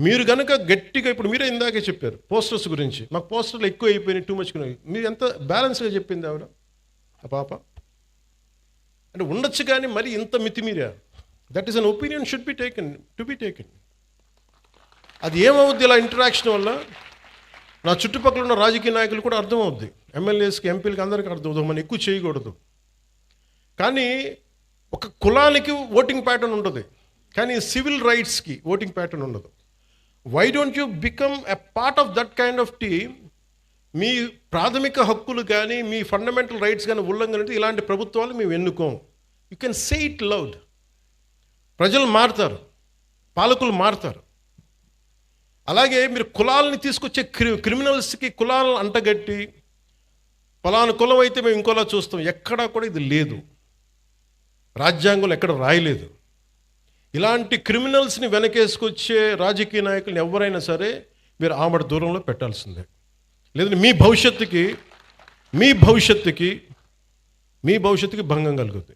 మీరు కనుక గట్టిగా ఇప్పుడు మీరే ఇందాకే చెప్పారు పోస్టర్స్ గురించి, మాకు పోస్టర్లు ఎక్కువ అయిపోయినాయి, టూ మచ్. మీరు ఎంత బ్యాలెన్స్గా చెప్పింది ఆవిడ ఆ పాప. అంటే ఉండొచ్చు కానీ మరి ఇంత మితిమీరా. That is an opinion should be taken, to be taken. అది ఏమవుద్ది ఇలా ఇంటరాక్షన్ వల్ల? నా చుట్టుపక్కల ఉన్న రాజకీయ నాయకులు కూడా అర్థమవుద్ది, ఎమ్మెల్యేస్కి ఎంపీలకి అందరికీ అర్థమవుతుంది మనం ఎక్కువ చేయకూడదు. కానీ ఒక కులానికి ఓటింగ్ ప్యాటర్న్ ఉంటుంది, కానీ సివిల్ రైట్స్కి ఓటింగ్ ప్యాటర్న్ ఉండదు. Why don't you become a part of that kind of team? మీ ప్రాథమిక హక్కులు కానీ మీ ఫండమెంటల్ రైట్స్ కానీ ఉల్లంఘన అంటే ఇలాంటి ప్రభుత్వాలు మేము ఎన్నుకోం. You can say it loud. ప్రజలు మారుతారు, పాలకులు మారుతారు. అలాగే మీరు కులాలని తీసుకొచ్చే క్రిమినల్స్కి కులాలను అంటగట్టి ఫలానా కులం అయితే మేము ఇంకోలా చూస్తాం, ఎక్కడా కూడా ఇది లేదు, రాజ్యాంగంలో ఎక్కడ రాయలేదు. ఇలాంటి క్రిమినల్స్ని వెనకేసుకొచ్చే రాజకీయ నాయకులను ఎవరైనా సరే మీరు ఆమడ దూరంలో పెట్టాల్సిందే. లేదంటే మీ భవిష్యత్తుకి భంగం కలుగుతుంది.